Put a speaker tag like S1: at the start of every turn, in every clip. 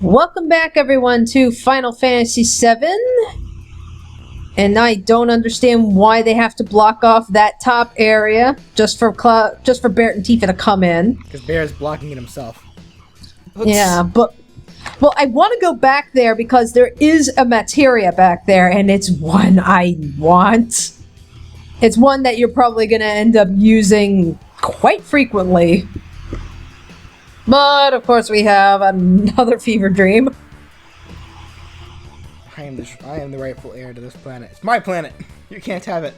S1: Welcome back, everyone, to Final Fantasy VII. And I don't understand why they have to block off that top area just for Barret and Tifa to come in.
S2: Because Barret's blocking it himself.
S1: Yeah, but well, I want to go back there because there is a materia back there, and it's one I want. It's one that you're probably going to end up using quite frequently. But, of course, we have another fever dream.
S2: I am the rightful heir to this planet. It's my planet! You can't have it.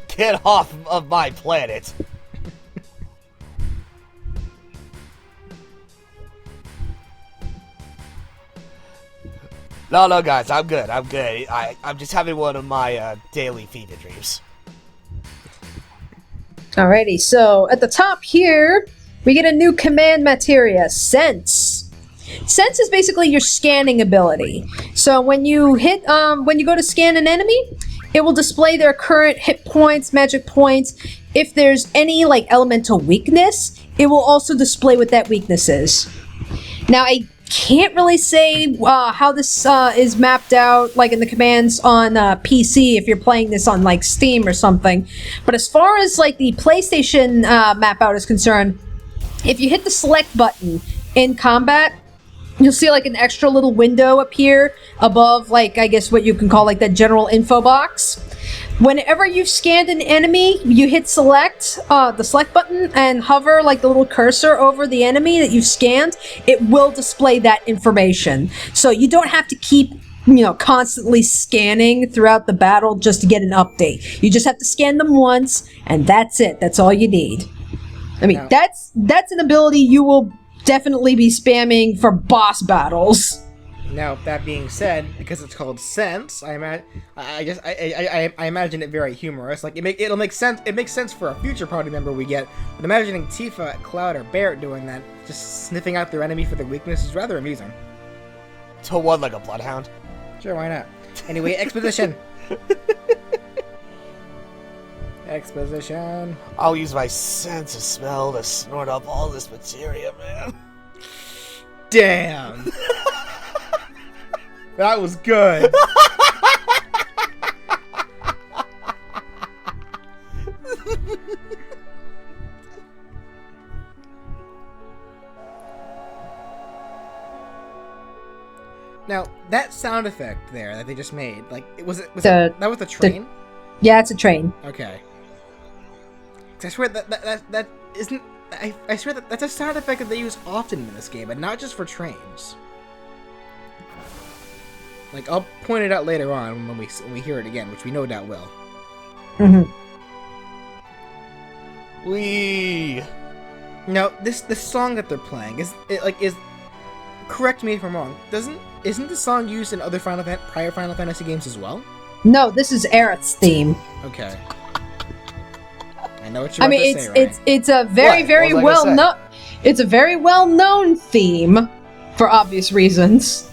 S3: Get off of my planet! No, guys, I'm good. I'm just having one of my daily fever dreams.
S1: Alrighty, so at the top here, we get a new command materia, Sense. Sense is basically your scanning ability. So when you go to scan an enemy, it will display their current hit points, magic points. If there's any like elemental weakness, it will also display what that weakness is. Now I can't really say how this is mapped out like in the commands on PC if you're playing this on like Steam or something. But as far as like the PlayStation map out is concerned, if you hit the select button in combat, you'll see like an extra little window appear above, like, I guess what you can call like that general info box. Whenever you've scanned an enemy, you hit select, the select button, and hover like the little cursor over the enemy that you've scanned. It will display that information. So you don't have to keep, constantly scanning throughout the battle just to get an update. You just have to scan them once, and that's it. That's all you need. I mean, that's an ability you will definitely be spamming for boss battles.
S2: Now, that being said, because it's called Sense, I imagine it very humorous. Like it'll make sense. It makes sense for a future party member we get. But imagining Tifa, Cloud, or Barret doing that, just sniffing out their enemy for their weakness, is rather amusing.
S3: To one like a bloodhound.
S2: Sure, why not? Anyway, exposition. Exposition.
S3: I'll use my sense of smell to snort up all this materia, man.
S2: Damn. That was good. Now, that sound effect there that they just made, like, that was the train?
S1: Yeah, it's a train.
S2: Okay. I swear that isn't. I swear that's a sound effect that they use often in this game, but not just for trains. Like, I'll point it out later on when we hear it again, which we no doubt will.
S3: Wee.
S2: Now, this song that they're playing is correct me if I'm wrong. Isn't the song used in other prior Final Fantasy games as well?
S1: No, this is Aerith's theme.
S2: Okay. I know what you're about to say, right?
S1: it's a very well known theme for obvious reasons.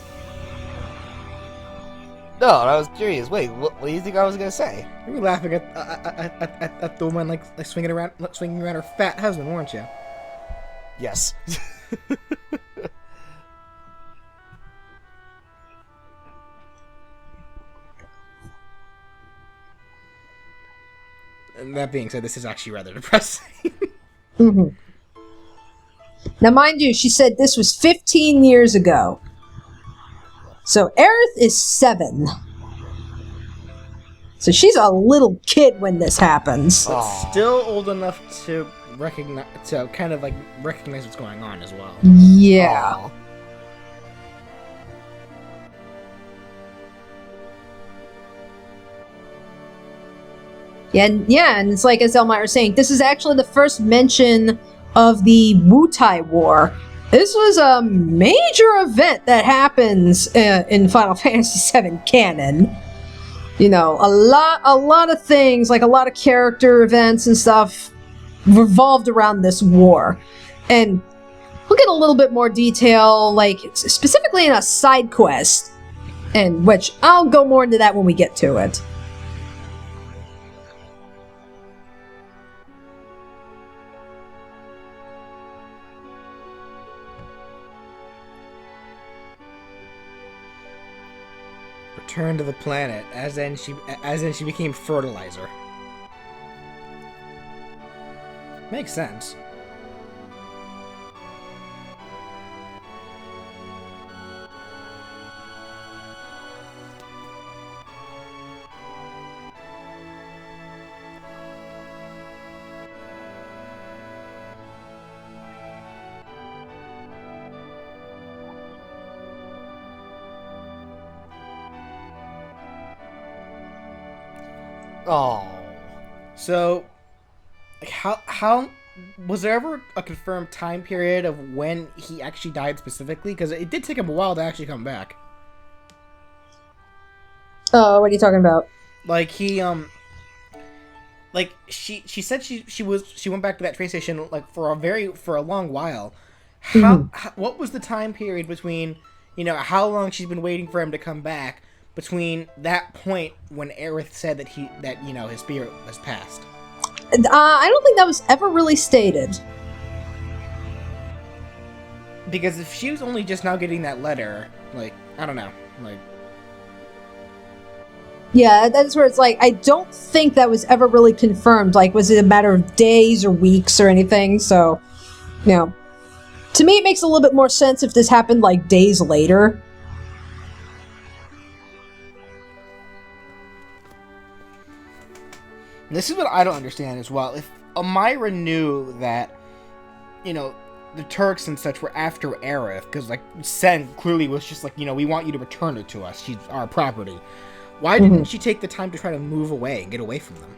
S3: No, I was curious. Wait, what do you think I was gonna say?
S2: You were laughing at the woman like swinging around her fat husband, weren't you?
S3: Yes.
S2: And that being said, this is actually rather depressing.
S1: Now, mind you, she said this was 15 years ago. So Aerith is 7. So she's a little kid when this happens.
S2: But still old enough to recognize what's going on as well.
S1: Yeah.
S3: Aww.
S1: Yeah, and it's like, as Elmyra was saying, this is actually the first mention of the Wutai War. This was a major event that happens in Final Fantasy VII canon. A lot of things, like a lot of character events and stuff, revolved around this war. And we'll get a little bit more detail, like specifically in a side quest, and which I'll go more into that when we get to it.
S2: returned to the planet, as in she became fertilizer. Makes sense.
S3: Oh.
S2: So, like, how was there ever a confirmed time period of when he actually died specifically? Because it did take him a while to actually come back.
S1: Oh, what are you talking about?
S2: Like he like she said she went back to that train station like for a long while. How what was the time period between, you know, how long she's been waiting for him to come back between that point when Aerith said that you know, his spirit was passed?
S1: I don't think that was ever really stated.
S2: Because if she was only just now getting that letter, like, I don't know, like...
S1: Yeah, that's where it's like, I don't think that was ever really confirmed. Like, was it a matter of days or weeks or anything? So, you know, to me it makes a little bit more sense if this happened, like, days later.
S2: This is what I don't understand as well. If Elmyra knew that, you know, the Turks and such were after Aerith, because, like, Sen clearly was just like, you know, we want you to return her to us. She's our property. Why didn't she take the time to try to move away and get away from them?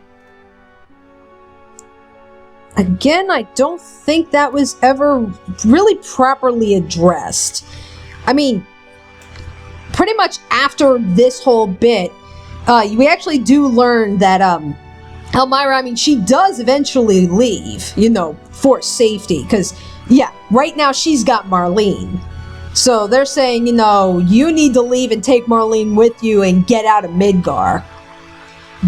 S1: Again, I don't think that was ever really properly addressed. I mean, pretty much after this whole bit, we actually do learn that, Elmyra, I mean, she does eventually leave, you know, for safety, because, yeah, right now she's got Marlene. So they're saying, you know, you need to leave and take Marlene with you and get out of Midgar.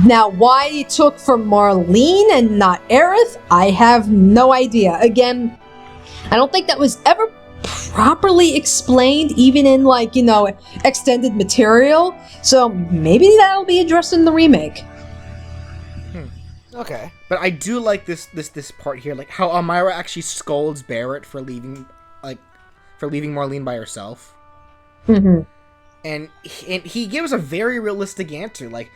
S1: Now, why it took for Marlene and not Aerith, I have no idea. Again, I don't think that was ever properly explained, even in, like, you know, extended material. So maybe that'll be addressed in the remake.
S3: Okay.
S2: But I do like this part here, like how Elmyra actually scolds Barret for leaving Marlene by herself.
S1: Mm-hmm.
S2: And he gives a very realistic answer. Like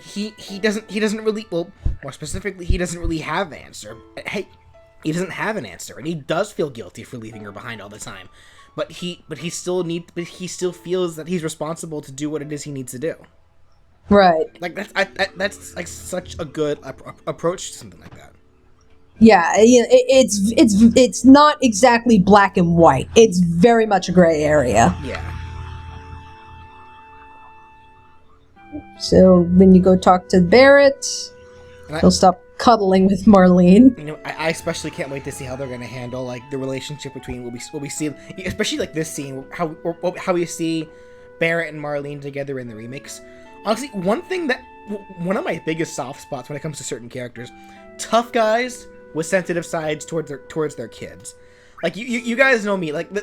S2: he doesn't really, well, more specifically, he doesn't really have an answer. Hey, he doesn't have an answer, and he does feel guilty for leaving her behind all the time. But he still feels that he's responsible to do what it is he needs to do.
S1: Right.
S2: Like that's like such a good approach to something like that.
S1: Yeah, it's not exactly black and white. It's very much a gray area.
S2: Yeah.
S1: So when you go talk to Barret, he'll stop cuddling with Marlene.
S2: You know, I especially can't wait to see how they're going to handle like the relationship between what we see, especially like this scene, how we see Barret and Marlene together in the remakes. Honestly, one of my biggest soft spots when it comes to certain characters, tough guys with sensitive sides towards their kids. Like you guys know me. Like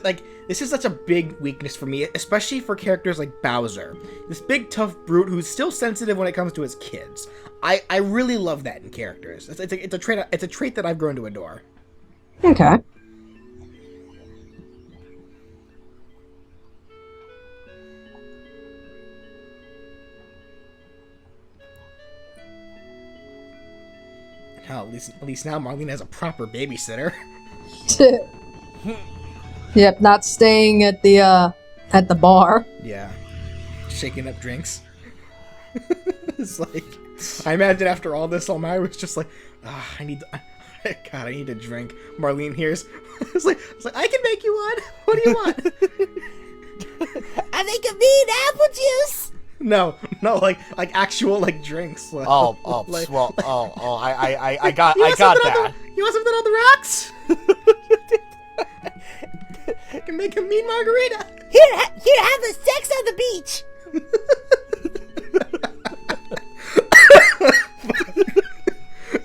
S2: this is such a big weakness for me, especially for characters like Bowser, this big tough brute who's still sensitive when it comes to his kids. I really love that in characters. It's a trait that I've grown to adore.
S1: Okay.
S2: Hell, at least now Marlene has a proper babysitter.
S1: Yep, not staying at the bar.
S2: Yeah, shaking up drinks. It's like, I imagine after all this, Elmyra was just like, I need a drink. Marlene hears, it's like, I can make you one. What do you want?
S3: I think of me apple juice.
S2: No, like actual like drinks. Like,
S3: I got that.
S2: You want something on the rocks? I can make a mean margarita.
S3: Here, have the sex on the beach.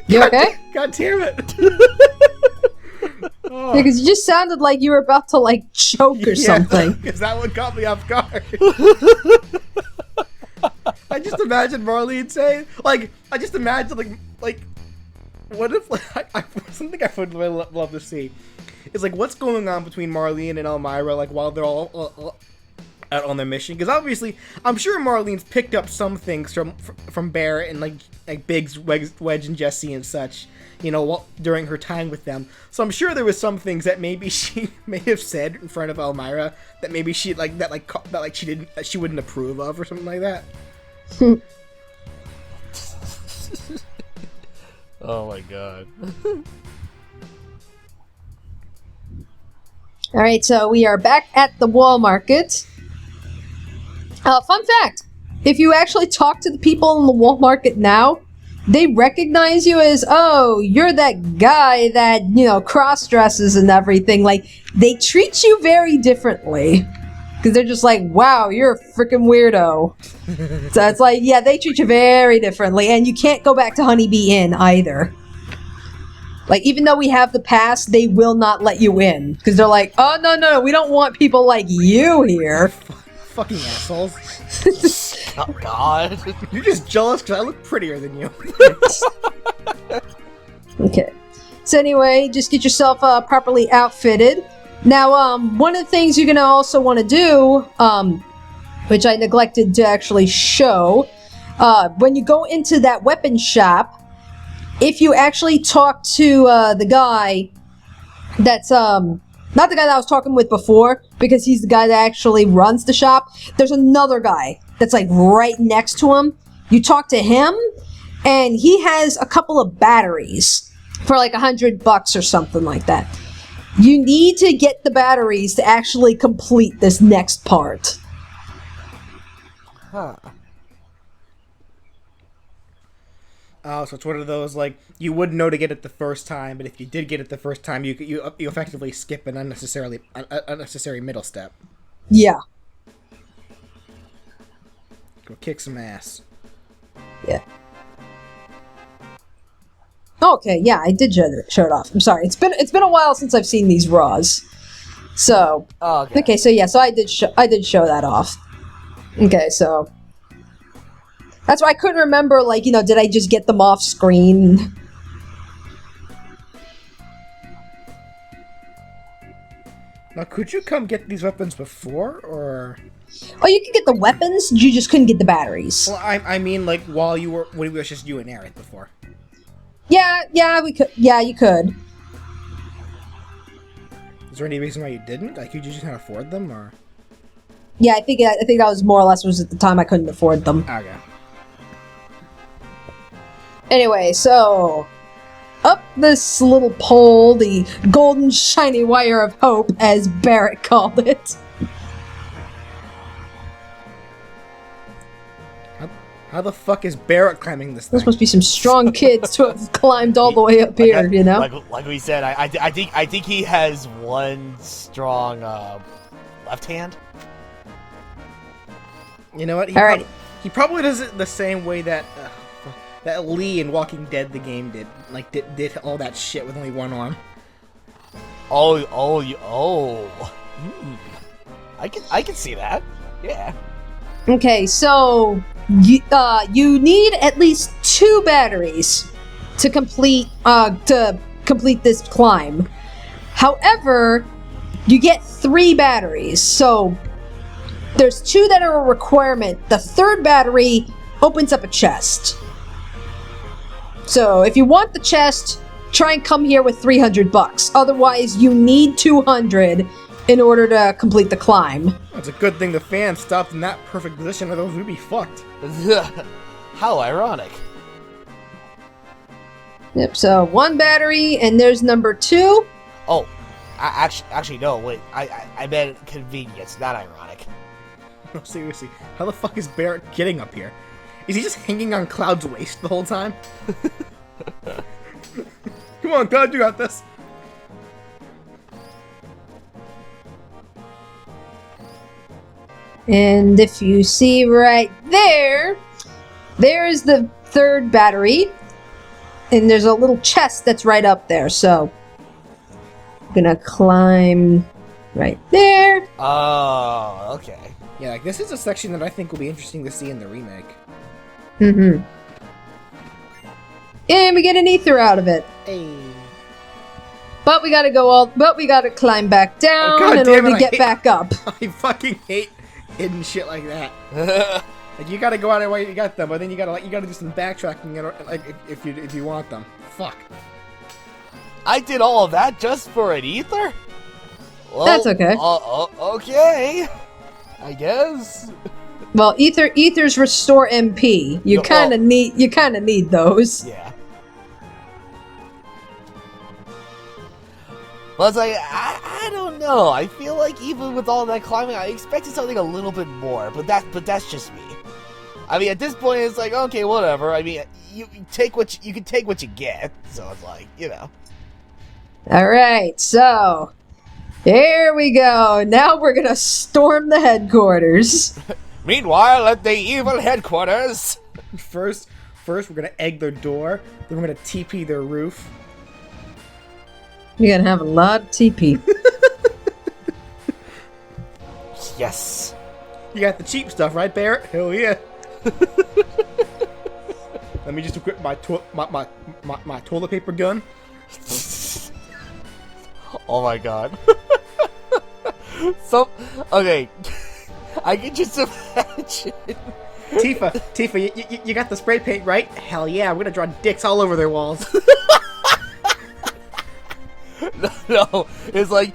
S1: You okay?
S2: God damn it.
S1: Because you just sounded like you were about to like choke or something.
S2: Because that one caught me off guard. imagine Marlene saying, like, I just imagine, like, what if, like, something I would really love to see is, like, what's going on between Marlene and Elmyra, like, while they're all out on their mission? Because obviously, I'm sure Marlene's picked up some things from Barret and, like Biggs, Wedge, and Jesse and such, you know, during her time with them. So I'm sure there was some things that maybe she may have said in front of Elmyra that maybe she, she wouldn't approve of or something like that.
S3: Oh my god.
S1: Alright, so we are back at the wall market. Fun fact, if you actually talk to the people in the wall market now, they recognize you as, oh, you're that guy that, you know, cross-dresses and everything. Like, they treat you very differently. Because they're just like, wow, you're a freaking weirdo. So it's like, yeah, they treat you very differently. And you can't go back to Honeybee Inn either. Like, even though we have the pass, they will not let you in. Because they're like, oh, no, we don't want people like you here.
S2: Fucking assholes.
S3: Oh god.
S2: You're just jealous because I look prettier than you.
S1: Okay. So anyway, just get yourself properly outfitted. Now, one of the things you're going to also want to do, which I neglected to actually show, when you go into that weapon shop, if you actually talk to the guy that's, not the guy that I was talking with before, because he's the guy that actually runs the shop, there's another guy that's like right next to him. You talk to him, and he has a couple of batteries for like $100 or something like that. You need to get the batteries to actually complete this next part.
S3: Huh.
S2: Oh, so it's one of those, like, you wouldn't know to get it the first time, but if you did get it the first time, you effectively skip an unnecessary middle step.
S1: Yeah.
S2: Go kick some ass.
S1: Yeah. Okay, yeah, I did show it off. I'm sorry. It's been a while since I've seen these Raws. So, okay, so yeah, so I did show that off. Okay, so that's why I couldn't remember, like, you know, did I just get them off screen?
S2: Now, could you come get these weapons before, or?
S1: Oh, you could get the weapons, you just couldn't get the batteries.
S2: Well, I mean, like, when it was just you and Aerith before.
S1: Yeah, we could. Yeah, you could.
S2: Is there any reason why you didn't? Like, could you just not afford them, or?
S1: Yeah, I think that was more or less was at the time I couldn't afford them.
S2: Okay.
S1: Anyway, so up this little pole, the golden shiny wire of hope, as Barret called it.
S2: How the fuck is Barret climbing this thing?
S1: Those must be some strong kids to have climbed all the way up here, you know?
S3: Like we said, I think he has one strong left hand.
S2: You know what? He probably does it the same way that Lee in Walking Dead the game did. Like, did all that shit with only one arm.
S3: I can see that. Yeah.
S1: Okay, so you need at least 2 batteries to complete this climb. However, you get 3 batteries, so there's 2 that are a requirement. The 3rd battery opens up a chest. So if you want the chest, try and come here with $300. Otherwise, you need 200 in order to complete the climb.
S2: It's a good thing the fan stopped in that perfect position, or those would be fucked.
S3: How ironic.
S1: Yep, so 1 battery, and there's number 2.
S3: Oh, actually, no, wait. I meant convenience, not ironic.
S2: No, seriously, how the fuck is Barret getting up here? Is he just hanging on Cloud's waist the whole time? Come on, Cloud, you got this.
S1: And if you see right there, there's the 3rd battery. And there's a little chest that's right up there, so I'm gonna climb right there.
S3: Oh, okay.
S2: Yeah, like, this is a section that I think will be interesting to see in the remake.
S1: Mm-hmm. And we get an ether out of it.
S2: Hey.
S1: But we gotta climb back down
S2: God
S1: in
S2: damn
S1: order
S2: it,
S1: to get back up.
S2: I fucking hate hidden shit like that. Like you gotta go out of the way you got them, but then you gotta do some backtracking, like if you want them. Fuck.
S3: I did all of that just for an ether? Well,
S1: That's okay.
S3: Okay. I guess.
S1: Well, ethers restore MP. You kind of need those.
S3: Yeah. Well, it's like, I don't know. I feel like even with all that climbing, I expected something a little bit more, but that's just me. I mean, at this point, it's like, okay, whatever. I mean, you can take what you get. So it's like, you know.
S1: All right, so here we go. Now we're gonna storm the headquarters.
S3: Meanwhile, at the evil headquarters.
S2: First, we're gonna egg their door. Then we're gonna TP their roof.
S1: You're gonna have a lot of TP.
S3: Yes.
S2: You got the cheap stuff, right, Barret? Hell yeah. Let me just equip my toilet paper gun.
S3: Oh my god. Okay. I can just imagine.
S2: Tifa, you got the spray paint, right? Hell yeah, we're gonna draw dicks all over their walls.
S3: No, it's like,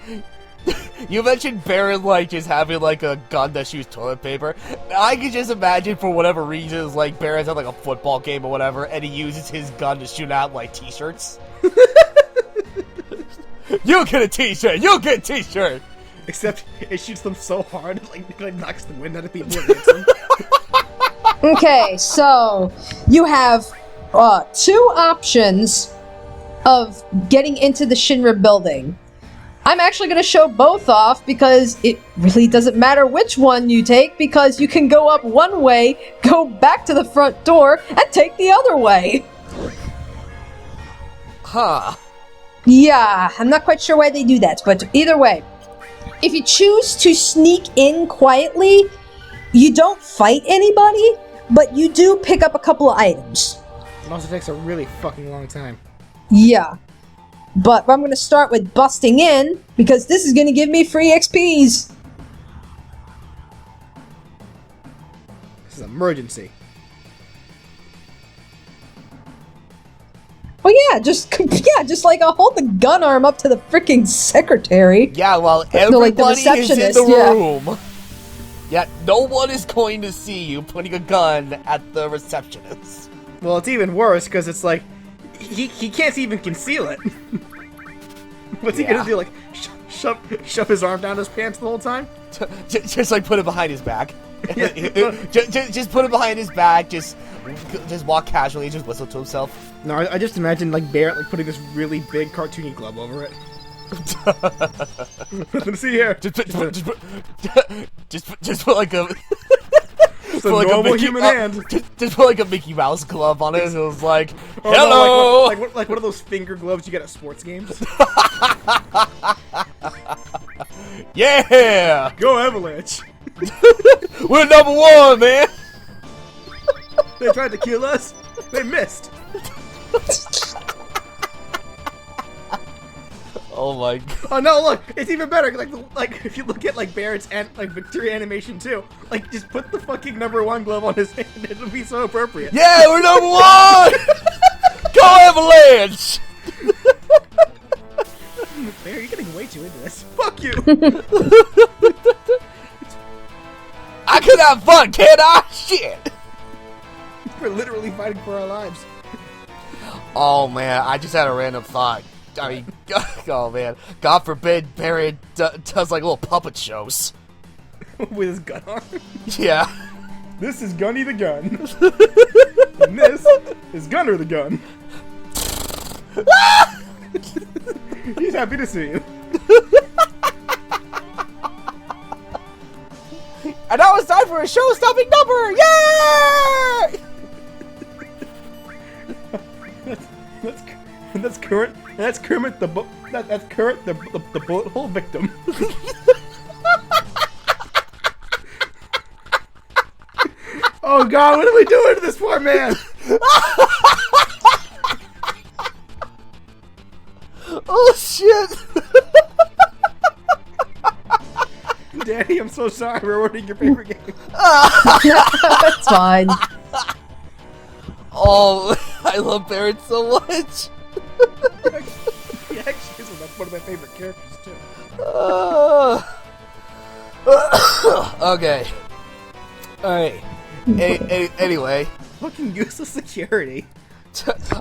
S3: you mentioned Barret, like, just having, like, a gun that shoots toilet paper. I could just imagine, for whatever reason, like, Barret's at, like, a football game or whatever, and he uses his gun to shoot out, like, t-shirts. You get a t-shirt! You get a t-shirt!
S2: Except, it shoots them so hard, it knocks the wind out of people and hits them.
S1: Okay, so you have 2 options of getting into the Shinra building. I'm actually going to show both off because it really doesn't matter which one you take, because you can go up one way, go back to the front door, and take the other way.
S3: Huh.
S1: Yeah, I'm not quite sure why they do that, but either way. If you choose to sneak in quietly, you don't fight anybody, but you do pick up a couple of items.
S2: It also takes a really fucking long time.
S1: Yeah. But I'm going to start with busting in, because this is going to give me free XPs.
S2: This is emergency.
S1: Well, just like I'll hold the gun arm up to the freaking secretary.
S3: Yeah, while
S1: the
S3: everybody is in
S1: receptionist,
S3: the
S1: yeah.
S3: room. Yeah, no one is going to see you putting a gun at the receptionist.
S2: Well, it's even worse, because it's like, he can't even conceal it. What's he gonna do, like, shove his arm down his pants the whole time?
S3: Just like put it behind his back.
S2: Yeah.
S3: just put it behind his back, just walk casually, just whistle to himself.
S2: No, I just imagine, like, Barret, like, putting this really big cartoony glove over it. Nothing to see here.
S3: Just put like a...
S2: It's a normal human hand.
S3: Just put like a Mickey Mouse glove on it, and it was like,
S2: Oh,
S3: hello!
S2: no, like one of those finger gloves you get at sports games.
S3: Yeah!
S2: Go Avalanche!
S3: We're #1, man!
S2: They tried to kill us. They missed.
S3: Oh my god.
S2: Oh no! Look, it's even better. Like if you look at like Barrett's and like victory animation too, like just put the fucking #1 glove on his hand. It'll be so appropriate.
S3: Yeah, we're #1! Go Avalanche!
S2: Barret, you're getting way too into this. Fuck you.
S3: I could have fun, can't I? Shit!
S2: We're literally fighting for our lives.
S3: Oh man, I just had a random thought. I mean, oh man, God forbid Barret does like little puppet shows.
S2: With his gun arm.
S3: Yeah.
S2: This is Gunny the Gun. And this is Gunner the Gun. He's happy to see you.
S3: And now it's time for a show-stopping number! Yay!
S2: That's current. That's Kermit the bullet hole victim. Oh god, what are we doing to this poor man?
S3: Oh shit!
S2: Daddy, I'm so sorry. We're ordering your favorite game.
S1: It's fine.
S3: Oh, I love Barret so much.
S2: He actually is one of my favorite characters too.
S3: Okay. Alright. Anyway.
S2: Fucking useless security.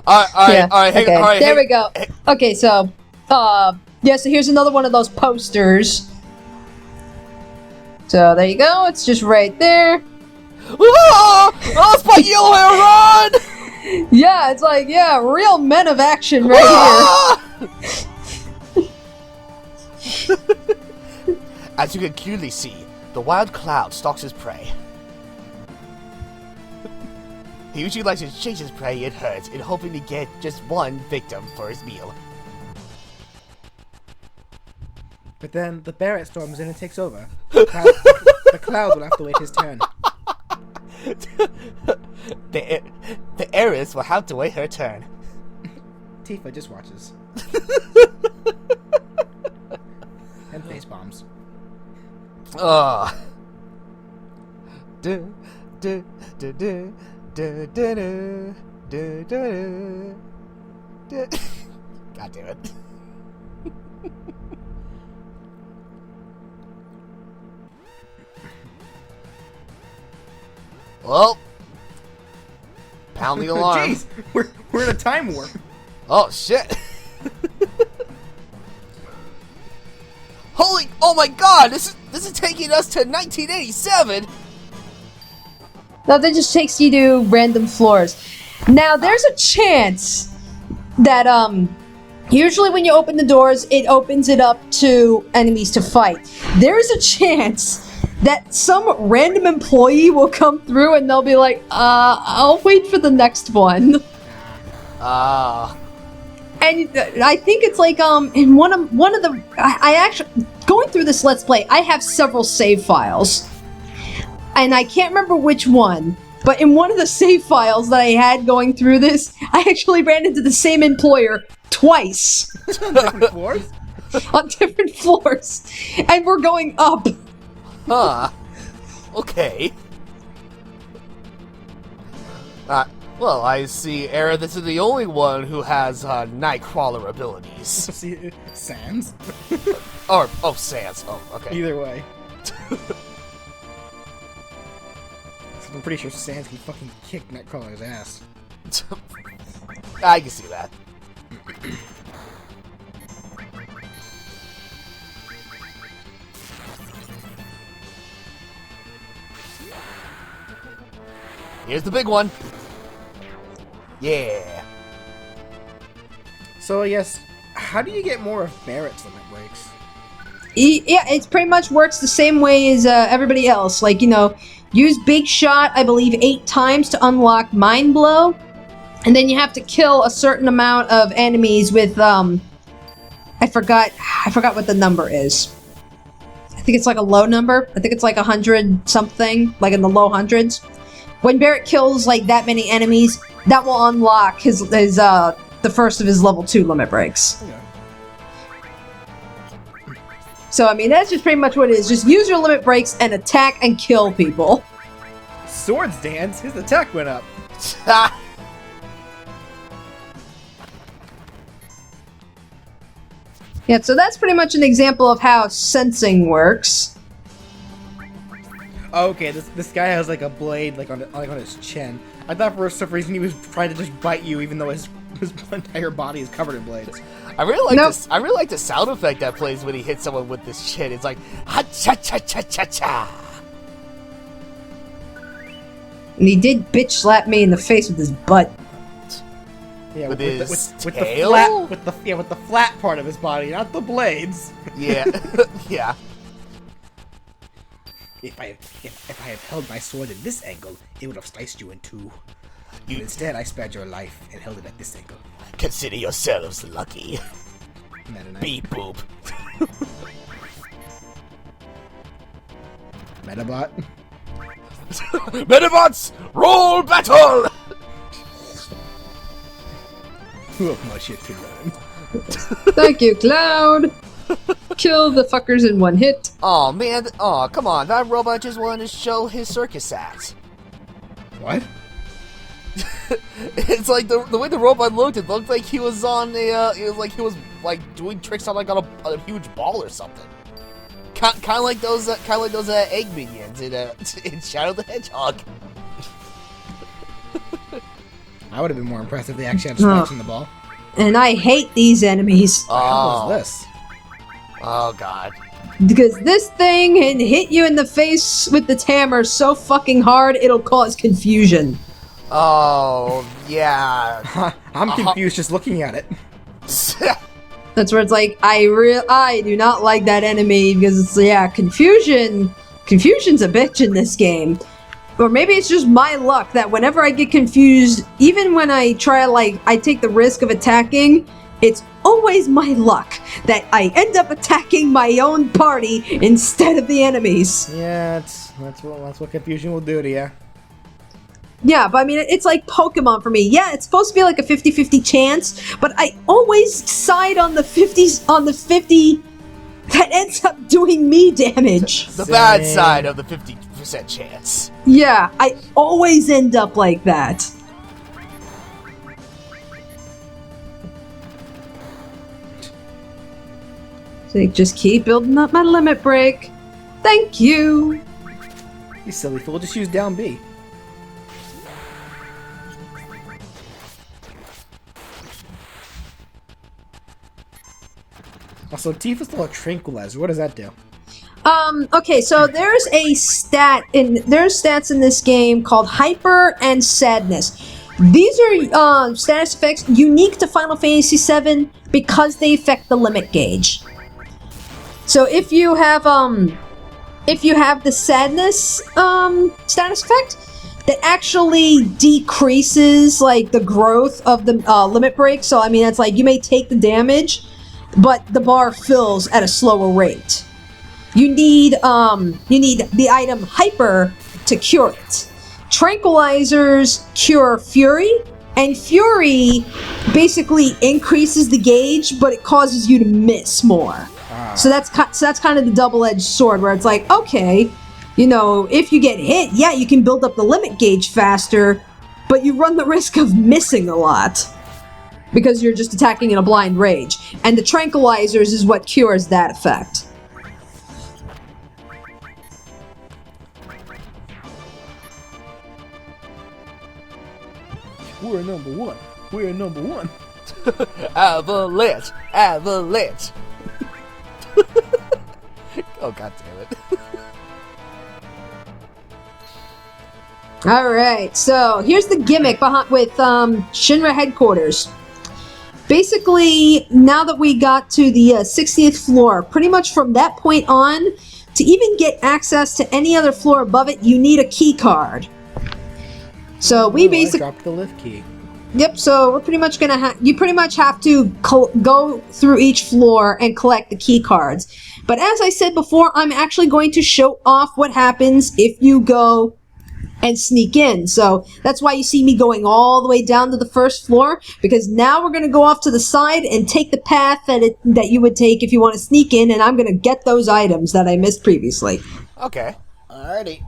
S3: Alright, hang on.
S1: There we go. Okay, so, yeah, so here's another one of those posters. So there you go, it's just right there.
S3: Oh, Spike Yellow Hair, run!
S1: Yeah, it's like, yeah, real men of action right here.
S3: As you can clearly see, the wild cloud stalks his prey. He usually likes to chase his prey in herds in hoping to get just one victim for his meal.
S2: But then the Barret storms in and takes over. The cloud will have to wait his turn.
S3: The Aerith will have to wait her turn.
S2: Tifa just watches. And face bombs.
S3: Ugh. God damn it. Well, pound the alarm.
S2: Jeez, we're in a time warp.
S3: Oh shit! Holy! Oh my God! This is taking us to 1987.
S1: No, that just takes you to random floors. Now, there's a chance that, usually when you open the doors, it opens it up to enemies to fight. There is a chance that some random employee will come through and they'll be like, I'll wait for the next one. And I think it's like, in one of the, I actually, going through this Let's Play, I have several save files. And I can't remember which one, but in one of the save files that I had going through this, I actually ran into the same employer twice.
S2: On different floors?
S1: On different floors. And we're going up.
S3: Huh. Okay. Well, I see, Aerith, this is the only one who has, Nightcrawler abilities.
S2: See, Sans?
S3: Oh, Sans. Oh, okay.
S2: Either way. I'm pretty sure Sans can fucking kick Nightcrawler's ass.
S3: I can see that. Here's the big one. Yeah.
S2: So, yes, how do you get more of Barret's limit breaks?
S1: Yeah, it pretty much works the same way as everybody else. Like, you know, use Big Shot, I believe, 8 times to unlock Mind Blow. And then you have to kill a certain amount of enemies with, I forgot what the number is. I think it's like a low number. I think it's like 100 something, like in the low hundreds. When Barret kills like that many enemies, that will unlock his the first of his level 2 limit breaks.
S2: Yeah.
S1: So I mean, that's just pretty much what it is. Just use your limit breaks and attack and kill people.
S2: Swords Dance, his attack went up.
S1: Yeah, so that's pretty much an example of how sensing works.
S2: Okay, this guy has like a blade like on his chin. I thought for some reason he was trying to just bite you, even though his entire body is covered in blades.
S3: I really like this. I really like the sound effect that plays when he hits someone with this shit. It's like ha cha cha cha cha cha.
S1: And he did bitch slap me in the face with his butt.
S2: Yeah,
S3: with his tail?
S2: with the flat part of his body, not the blades.
S3: Yeah, yeah.
S2: If I had held my sword in this angle, it would have sliced you in two. But instead, I spared your life and held it at this angle.
S3: Consider yourselves lucky. Beep boop.
S2: Metabot.
S3: Metabots, roll battle!
S2: Who have my shit to learn?
S1: Thank you, Cloud. Kill the fuckers in one hit.
S3: Oh man, oh come on, that robot just wanted to show his circus act.
S2: What?
S3: It's like the way the robot looked, it looked like he was on a, it was like doing tricks on like on a huge ball or something. Kind of like those egg minions in Shadow the Hedgehog.
S2: I would have been more impressed if they actually had spikes in the ball.
S1: And I hate these enemies.
S2: What the hell is this?
S3: Oh god.
S1: Because this thing can hit you in the face with the hammer so fucking hard it'll cause confusion.
S3: Oh yeah.
S2: I'm confused just looking at it.
S1: That's where it's like, I do not like that enemy because it's, yeah, confusion's a bitch in this game. Or maybe it's just my luck that whenever I get confused, even when I try, like, I take the risk of attacking, it's always my luck that I end up attacking my own party instead of the enemies.
S2: Yeah, that's what confusion will do to you.
S1: Yeah, but I mean, it's like Pokemon for me. Yeah, it's supposed to be like a 50-50 chance, but I always side on the 50 that ends up doing me damage.
S3: The bad side of the 50% chance.
S1: Yeah, I always end up like that. So just keep building up my limit break. Thank you.
S2: You silly fool, just use down B. Also, Tifa stole a Tranquilizer. What does that do?
S1: Okay, so there's stats in this game called Hyper and Sadness. These are status effects unique to Final Fantasy VII because they affect the limit gauge. So if you have the Sadness status effect, that actually decreases like the growth of the limit break. So I mean, it's like you may take the damage, but the bar fills at a slower rate. You need the item Hyper to cure it. Tranquilizers cure Fury, and Fury basically increases the gauge, but it causes you to miss more. So that's kind of the double-edged sword, where it's like, okay, you know, if you get hit, yeah, you can build up the limit gauge faster, but you run the risk of missing a lot because you're just attacking in a blind rage. And the Tranquilizers is what cures that effect.
S2: We're number one. We're number one.
S3: Avalanche! Avalanche! Oh god damn it.
S1: Alright, so here's the gimmick with Shinra headquarters. Basically, now that we got to the 60th floor, pretty much from that point on, to even get access to any other floor above it, you need a key card. So we basically
S2: dropped the lift key.
S1: Yep, so we're pretty much gonna you pretty much have to go through each floor and collect the key cards. But as I said before, I'm actually going to show off what happens if you go and sneak in. So that's why you see me going all the way down to the first floor, because now we're gonna go off to the side and take the path that you would take if you want to sneak in, and I'm gonna get those items that I missed previously.
S3: Okay.
S2: Alrighty.